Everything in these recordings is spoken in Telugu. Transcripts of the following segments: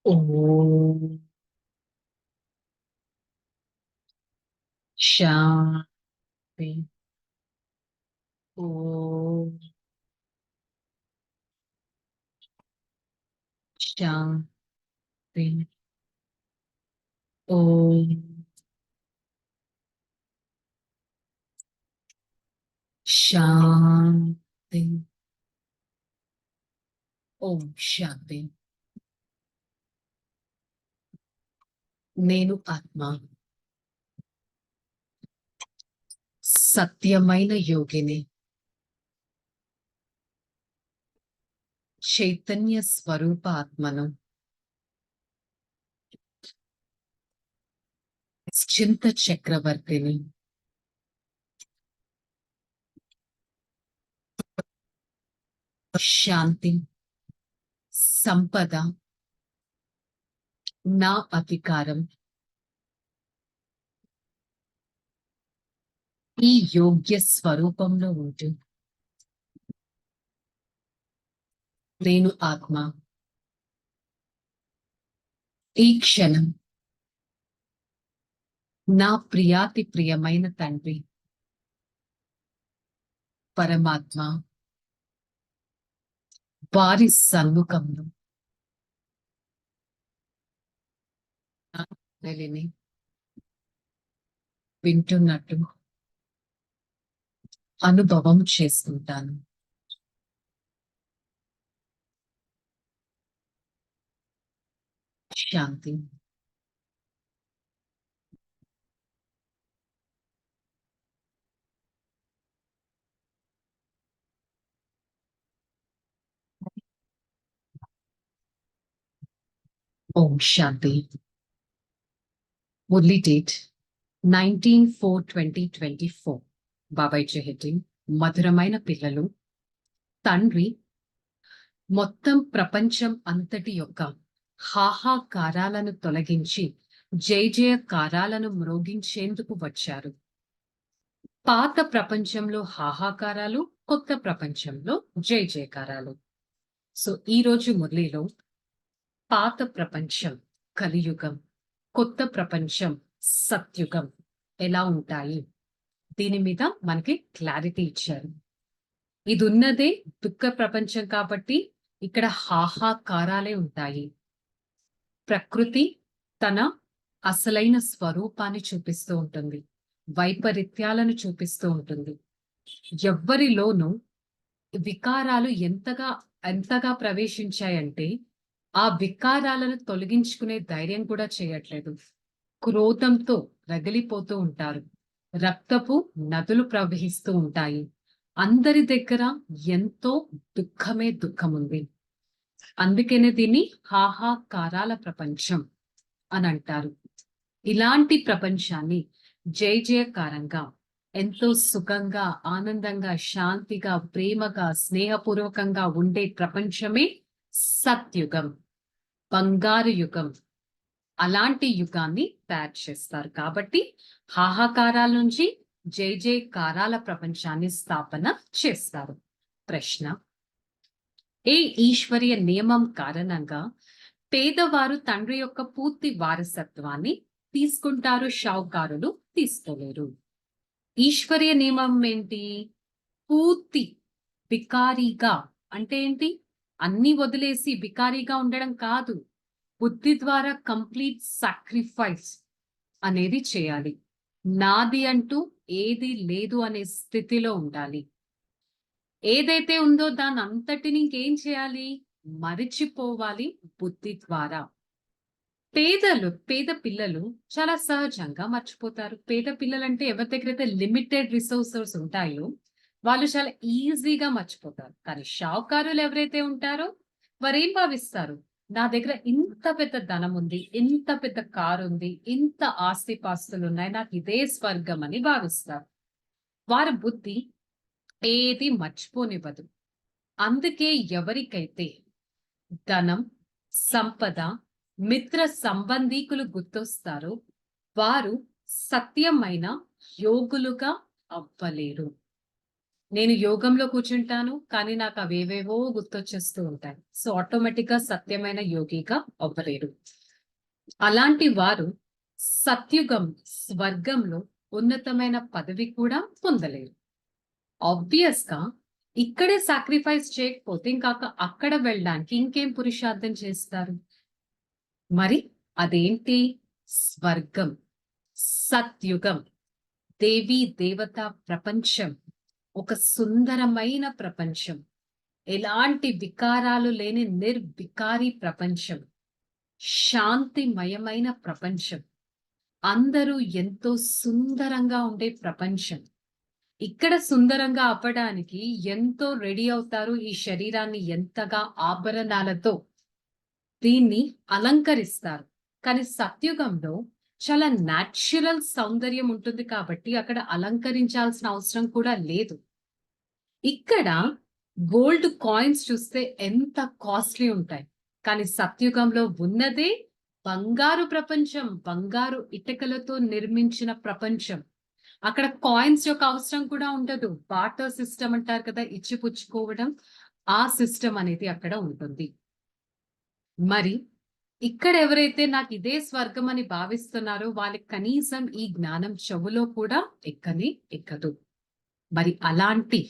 ఓం శాంతి. ఓం శాంతి. ఓం శాంతి. ఓం శాంతి. నేను ఆత్మ, సత్యమైన యోగిని, చైతన్య స్వరూప ఆత్మను, చింత చక్రవర్తిని. శాంతి, సంపద నా అధికారం. ఈ యోగ్య స్వరూపంలో ఉంటూ నేను ఆత్మ ఈ క్షణం నా ప్రియాతి ప్రియమైన తండ్రి పరమాత్మ వారి సన్ముఖంలో తెలిని వింటున్నట్టు అనుభవం చేసుకుంటాను. శాంతి. ఓం శాంతి. మురళీ డేట్ 19/4/2024. బాబాయ్ హెడ్డింగ్ మధురమైన పిల్లలు, తండ్రి మొత్తం ప్రపంచం అంతటి యొక్క హాహాకారాలను తొలగించి జయ జయకారాలను మ్రోగించేందుకు వచ్చారు. పాత ప్రపంచంలో హాహాకారాలు, కొత్త ప్రపంచంలో జయ జయకారాలు. సో ఈ రోజు మురళిలో పాత ప్రపంచం కలియుగం, కొత్త ప్రపంచం సత్యుగం ఎలా ఉంటాయి దీని మీద మనకి క్లారిటీ ఇచ్చారు. ఇది ఉన్నదే దుఃఖ ప్రపంచం కాబట్టి ఇక్కడ హాహాకారాలే ఉంటాయి. ప్రకృతి తన అసలైన స్వరూపాన్ని చూపిస్తూ ఉంటుంది, వైపరీత్యాలను చూపిస్తూ ఉంటుంది. ఎవ్వరిలోనూ వికారాలు ఎంతగా ప్రవేశించాయంటే ఆ వికారాలను తొలగించుకునే ధైర్యం కూడా చేయట్లేదు. క్రోధంతో రగిలిపోతూ ఉంటారు. రక్తపు నదులు ప్రవహిస్తూ ఉంటాయి. అందరి దగ్గర ఎంతో దుఃఖం ఉంది. అందుకనే దీన్ని హాహాకారాల ప్రపంచం అని అంటారు. ఇలాంటి ప్రపంచాన్ని జయ జయకారంగా, ఎంతో సుఖంగా, ఆనందంగా, శాంతిగా, ప్రేమగా, స్నేహపూర్వకంగా ఉండే ప్రపంచమే సత్యుగం, బంగారు యుగం. అలాంటి యుగాన్ని తయారు చేస్తారు. కాబట్టి హాహాకారాల నుంచి జయ జయకారాల ప్రపంచాన్ని స్థాపన చేస్తారు. ప్రశ్న: ఏ ఈశ్వరీయ నియమం కారణంగా పేదవారు తండ్రి యొక్క పూర్తి వారసత్వాన్ని తీసుకుంటారు, షావుకారులు తీసుకోలేరు? ఈశ్వరీయ నియమం ఏంటి? పూర్తి బికారీగా అంటే ఏంటి? అన్ని వదిలేసి బికారీగా ఉండడం కాదు, బుద్ధి ద్వారా కంప్లీట్ సాక్రిఫైస్ అనేది చేయాలి. నాది అంటూ ఏది లేదు అనే స్థితిలో ఉండాలి. ఏదైతే ఉందో దాని అంతటిని ఇంకేం చేయాలి? మరిచిపోవాలి బుద్ధి ద్వారా. పేద పిల్లలు చాలా సహజంగా మర్చిపోతారు. పేద పిల్లలంటే ఎవరి దగ్గరైతే లిమిటెడ్ రిసోర్సెస్ ఉంటాయో వాళ్ళు చాలా ఈజీగా మర్చిపోతారు. కానీ షావుకారులు ఎవరైతే ఉంటారో వారేం భావిస్తారు? నా దగ్గర ఇంత పెద్ద ధనం ఉంది, ఇంత పెద్ద కారు ఉంది, ఇంత ఆస్తిపాస్తులు ఉన్నాయి, నాకు ఇదే స్వర్గం అని భావిస్తారు. వారి బుద్ధి ఏది మర్చిపోనివ్వదు. అందుకే ఎవరికైతే ధనం, సంపద, మిత్ర సంబంధీకులు గుర్తొస్తారో వారు సత్యమైన యోగులుగా అవ్వలేరు. నేను యోగంలో కూర్చుంటాను. కానీ నాకు అవేవేవో గుర్తొచ్చేస్తూ ఉంటాయి. సో, ఆటోమేటిక్‌గా సత్యమైన యోగిగా అవ్వలేరు. అలాంటి వారు సత్యుగం, స్వర్గంలో ఉన్నతమైన పదవి కూడా పొందలేరు. ఆబ్వియస్‌గా ఇక్కడే సాక్రిఫైస్ చేయకపోతే అక్కడ వెళ్ళడానికి ఇంకేం పురుషార్థం చేస్తారు? మరి అదేంటి? స్వర్గం, సత్యుగం, దేవీ దేవతా ప్రపంచం. ఒక సుందరమైన ప్రపంచం. ఎలాంటి వికారాలు లేని నిర్వికారి ప్రపంచం. శాంతిమయమైన ప్రపంచం. అందరూ ఎంతో సుందరంగా ఉండే ప్రపంచం. ఇక్కడ సుందరంగా అవ్వడానికి ఎంతో రెడీ అవుతారు. ఈ శరీరాన్ని ఎంతగా ఆభరణాలతో దీన్ని అలంకరిస్తారు. కానీ సత్యుగంలో చాలా న్యాచురల్ సౌందర్యం ఉంటుంది కాబట్టి అక్కడ అలంకరించాల్సిన అవసరం కూడా లేదు. ఇక్కడ గోల్డ్ కాయిన్స్ చూస్తే ఎంత కాస్ట్‌లీ ఉంటాయి. కానీ సత్యుగంలో ఉన్నదే బంగారు ప్రపంచం. బంగారు ఇటుకలతో నిర్మించిన ప్రపంచం. అక్కడ కాయిన్స్ యొక్క అవసరం కూడా ఉండదు. బార్టర్ సిస్టమ్ అంటారు కదా! ఇచ్చి పుచ్చుకోవడం. ఆ సిస్టమ్ అనేది అక్కడ ఉంటుంది. మరి ఇక్కడ ఎవరైతే నాకిదే స్వర్గం అని భావిస్తున్నారో వాళ్ళకి కనీసం ఈ జ్ఞానం చెవులో కూడా ఎక్కనే ఎక్కదు. మరి అలాంటి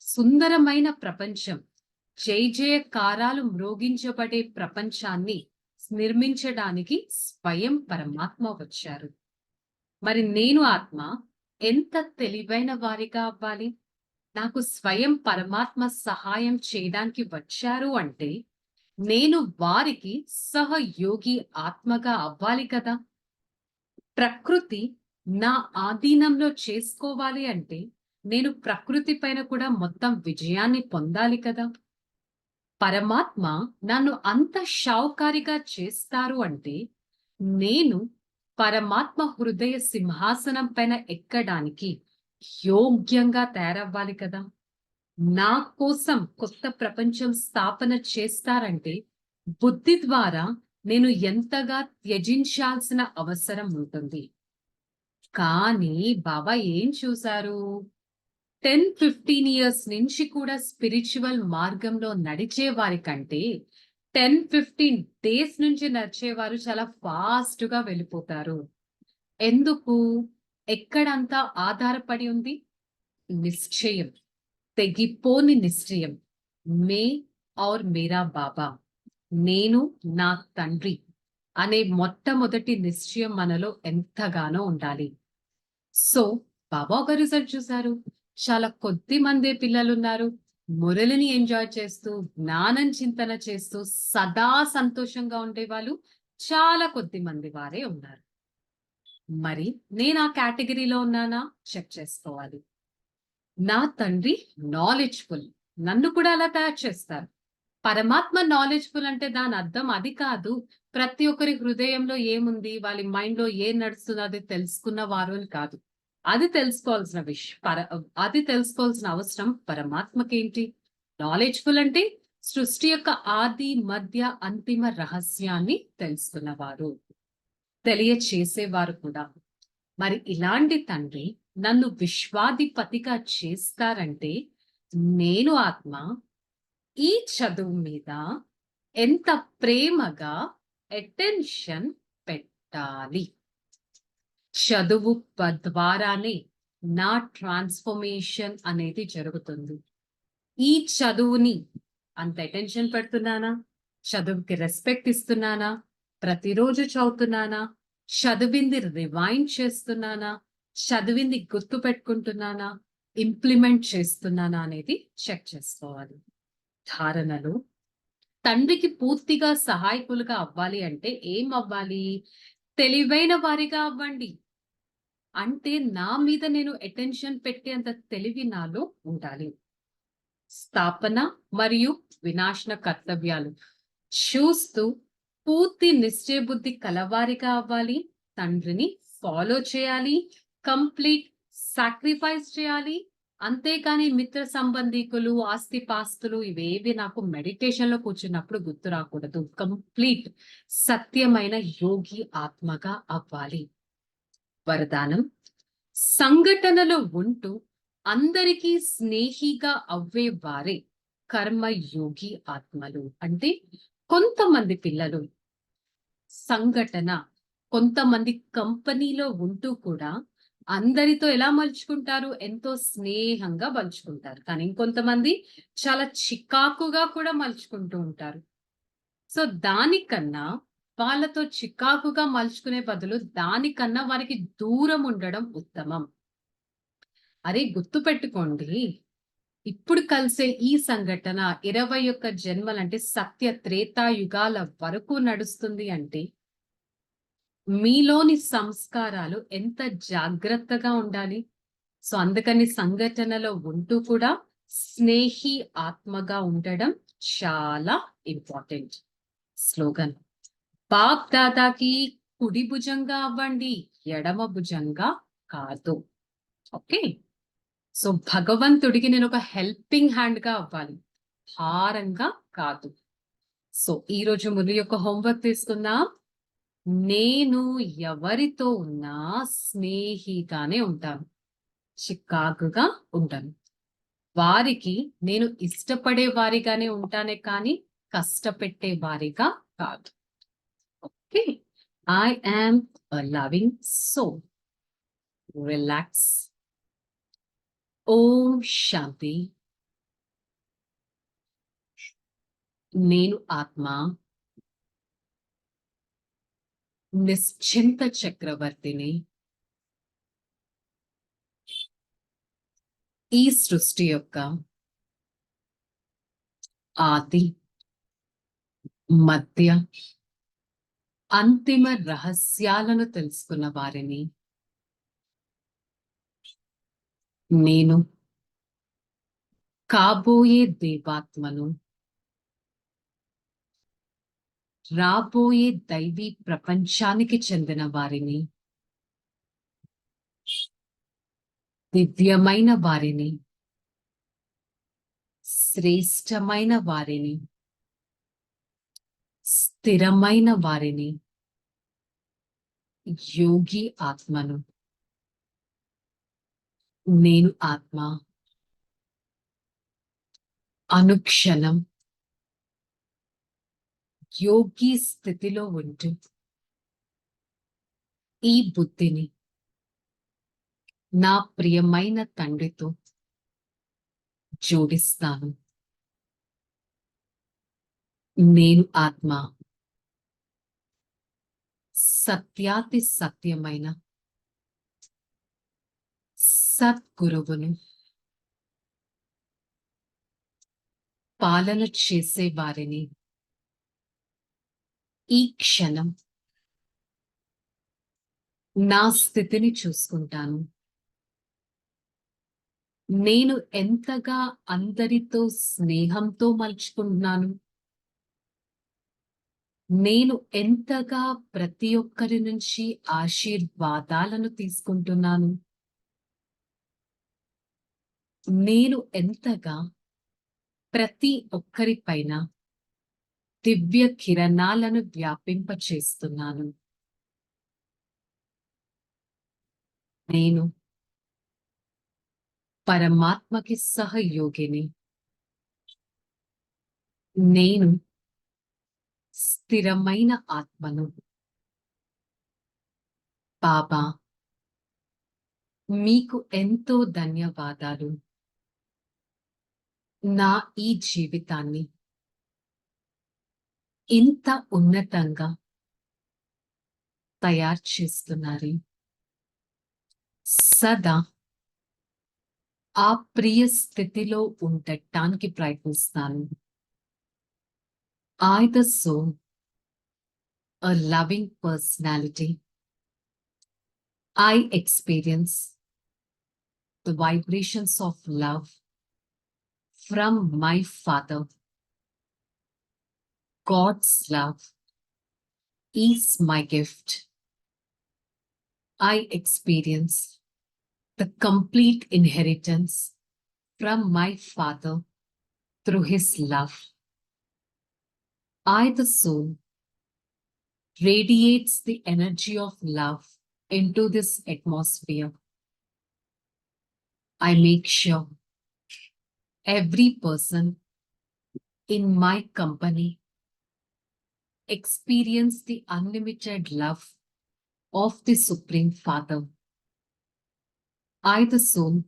సుందరమైన ప్రపంచం, జయకారాలు మ్రోగించబడే ప్రపంచాన్ని నిర్మించడానికి స్వయం పరమాత్మ వచ్చారు. మరి నేను ఆత్మ ఎంత తెలివైన వారిగా అవ్వాలి? నాకు స్వయం పరమాత్మ సహాయం చేయడానికి వచ్చారు అంటే, నేను వారికి సహయోగి ఆత్మగా అవ్వాలి కదా! ప్రకృతి నా ఆధీనంలో చేసుకోవాలి అంటే, నేను ప్రకృతి పైన కూడా మొత్తం విజయాన్ని పొందాలి కదా! పరమాత్మ నన్ను అంత షావుకారిగా చేస్తారు అంటే, నేను పరమాత్మ హృదయ సింహాసనం పైన ఎక్కడానికి యోగ్యంగా తయారవ్వాలి కదా! నా కోసం కొత్త ప్రపంచం స్థాపన చేస్తారంటే, బుద్ధి ద్వారా నేను ఎంతగా త్యజించాల్సిన అవసరం ఉంటుంది. కానీ బాబా ఏం చూసారు? 10, 15 ఇయర్స్ నుంచి కూడా స్పిరిచువల్ మార్గంలో నడిచే వారికంటే 10, 15 డేస్ నుంచి నడిచేవారు చాలా ఫాస్ట్‌గా వెళ్ళిపోతారు. ఎందుకు? ఎక్కడంతా ఆధారపడి ఉంది? నిశ్చయం. తెగిపోని నిశ్చయం. మే ఔర్ మేరా బాబా. నేను నా తండ్రి అనే మొట్టమొదటి నిశ్చయం మనలో ఎంతగానో ఉండాలి. సో, బాబా ఒక రిజల్ట్ చూసారు. చాలా కొద్ది మందే పిల్లలున్నారు. మురళిని ఎంజాయ్ చేస్తూ, జ్ఞానం చింతన చేస్తూ, సదా సంతోషంగా ఉండేవాళ్ళు చాలా కొద్ది మంది వారే ఉన్నారు. మరి నేను ఆ కేటగరీలో ఉన్నానా? చెక్ చేసుకోవాలి. నా తండ్రి నాలెడ్జ్‌ఫుల్. నన్ను కూడా అలా తయారు చేస్తారు. పరమాత్మ నాలెడ్జ్‌ఫుల్ అంటే దాని అర్థం అది కాదు. ప్రతి ఒక్కరి హృదయంలో ఏముంది, వాళ్ళ మైండ్‌లో ఏం నడుస్తుందో అది తెలుసుకున్న వారు అని కాదు. అది తెలుసుకోవాల్సిన అది తెలుసుకోవాల్సిన అవసరం పరమాత్మకేంటి? నాలెడ్జ్‌ఫుల్ అంటే సృష్టి యొక్క ఆది, మధ్య, అంతిమ రహస్యాన్ని తెలుసుకున్నవారు. తెలియచేసేవారు కూడా. మరి ఇలాంటి తండ్రి నన్ను విశ్వాధిపతిగా చేస్తారంటే, నేను ఆత్మ ఈ చదువు మీద ఎంత ప్రేమగా అటెన్షన్ పెట్టాలి. చదువు ద్వారానే నా ట్రాన్స్‌ఫర్మేషన్ అనేది జరుగుతుంది. ఈ చదువుని అంత అటెన్షన్ పెడుతున్నానా? చదువుకి రెస్పెక్ట్ ఇస్తున్నానా? ప్రతిరోజు చదువుతున్నానా? చదివింది రివైండ్ చేస్తున్నానా? చదివింది గుర్తుపెట్టుకుంటున్నానా? ఇంప్లిమెంట్ చేస్తున్నానా అనేది చెక్ చేసుకోవాలి. ధారణలు తండ్రికి పూర్తిగా సహాయకులుగా అవ్వాలి అంటే ఏం అవ్వాలి? తెలివైన వారిగా అవ్వండి. అంటే నా మీద నేను అటెన్షన్ పెట్టేంత తెలివి నాలో ఉండాలి. స్థాపన మరియు వినాశన కర్తవ్యాలు చూస్తూ పూర్తి నిశ్చయబుద్ధి కలవారిగా అవ్వాలి. తండ్రిని ఫాలో చేయాలి. కంప్లీట్ సాక్రిఫైస్ చేయాలి. అంతేకాని మిత్ర సంబంధీకులు, ఆస్తిపాస్తులు ఇవేవి నాకు మెడిటేషన్‌లో కూర్చున్నప్పుడు గుర్తు రాకూడదు. కంప్లీట్ సత్యమైన యోగి ఆత్మగా అవ్వాలి. వరదానం సంఘటనలో ఉంటూ అందరికీ స్నేహిగా అవ్వే వారే కర్మయోగి ఆత్మలు. అంటే కొంతమంది పిల్లలు సంఘటన, కొంతమంది కంపెనీలో ఉంటూ కూడా అందరితో ఎలా మలుచుకుంటారు? ఎంతో స్నేహంగా మలుచుకుంటారు. కానీ ఇంకొంతమంది చాలా చికాకుగా కూడా మలుచుకుంటూ ఉంటారు. సో, దానికన్నా వాళ్ళతో చికాకుగా మలుచుకునే బదులు దానికన్నా వారికి దూరం ఉండడం ఉత్తమం. అరే గుర్తుపెట్టుకోండి. ఇప్పుడు కలిసే ఈ సంఘటన 21 జన్మలంటే సత్య త్రేతాయుగాల వరకు నడుస్తుంది అంటే మీలోని సంస్కారాలు ఎంత జాగ్రత్తగా ఉండాలి. సో, అందుకని సంఘటనలో ఉంటూ కూడా స్నేహి ఆత్మగా ఉండడం చాలా ఇంపార్టెంట్. స్లోగన్ బాప్ దాదాకి కుడి భుజంగా అవ్వండి, ఎడమ భుజంగా కాదు. ఓకే. సో, భగవంతుడికి నేను ఒక హెల్పింగ్ హ్యాండ్‌గా అవ్వాలి. భారంగా కాదు. సో, ఈరోజు ములు యొక్క హోంవర్క్ తీసుకుందాం. నేను ఎవరితో ఉన్నా స్నేహిగానే ఉంటాను. చికాకుగా ఉండను. వారికి నేను ఇష్టపడే వారిగానే ఉంటానే కానీ, కష్టపెట్టే వారిగా కాదు. Okay. I am a loving soul. Relax. ఓం శాంతి. నేను ఆత్మ. నిశ్చింత చక్రవర్తిని. ఈ సృష్టి యొక్క ఆది, మధ్య, అంతిమ రహస్యాలను తెలుసుకున్న వారిని. నేను కాబోయే దేవాత్మను. రాబోయే దైవీ ప్రపంచానికి చెందిన వారిని. దివ్యమైన వారిని. శ్రేష్టమైన వారిని. స్థిరమైన వారిని. యోగి ఆత్మను. నేను ఆత్మ. అనుక్షణం యోగి స్థితిలో ఉంటూ ఈ బుద్ధిని నా ప్రియమైన తండ్రితో జోడిస్తాను. నేను ఆత్మ. సత్యాతి సత్యమైన సద్గురువును. పాలన చేసే వారిని. ఈ క్షణం నా స్థితిని చూసుకుంటాను. నేను ఎంతగా అందరితో స్నేహంతో మలుచుకుంటున్నాను. నేను ఎంతగా ప్రతి ఒక్కరి నుంచి ఆశీర్వాదాలను తీసుకుంటున్నాను. నేను ఎంతగా ప్రతి ఒక్కరి పైన దివ్య కిరణాలను వ్యాపింపచేస్తున్నాను. నేను పరమాత్మకి సహయోగిని. నేను స్థిరమైన ఆత్మను. బాబా మీకు ఎంతో ధన్యవాదాలు. నా ఈ జీవితాన్ని ఇంత ఉన్నతంగా తయారు చేస్తున్నారు. సదా ఆ ప్రియ స్థితిలో ఉండటానికి ప్రయత్నిస్తాను. I, the soul, a loving personality, I experience the vibrations of love from my Father. God's love is my gift. I experience the complete inheritance from my Father through His love. I, the soul, radiates the energy of love into this atmosphere. I make sure every person in my company experience the unlimited love of the Supreme Father. I, the soul,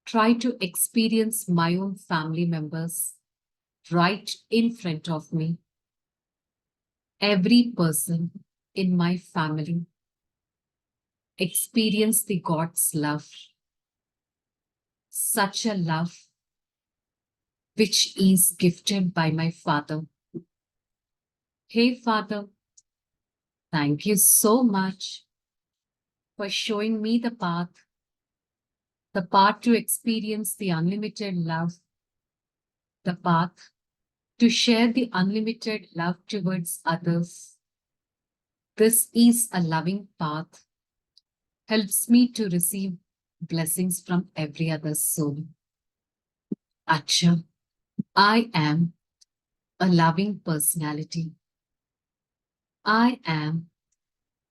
try to experience my own family members right in front of me. Every person in my family experience the God's love, such a love which is gifted by my Father. Hey, Father, thank you so much for showing me the path to experience the unlimited love, the path to share the unlimited love towards others. This is a loving path, helps me to receive blessings from every other soul. Acha, I am a loving personality. I am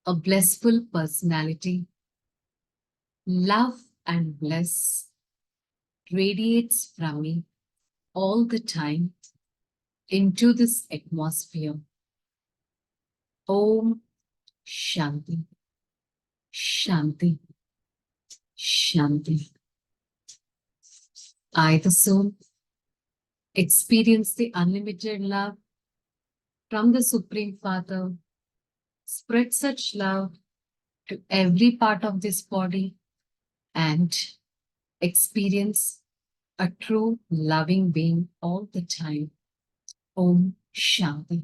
a blissful personality. Love and bliss radiates from me all the time into this atmosphere. Om Shanti, Shanti, Shanti. I, the soul, experience the unlimited love from the Supreme Father. Spread such love to every part of this body and experience a true loving being all the time. Om Shanti.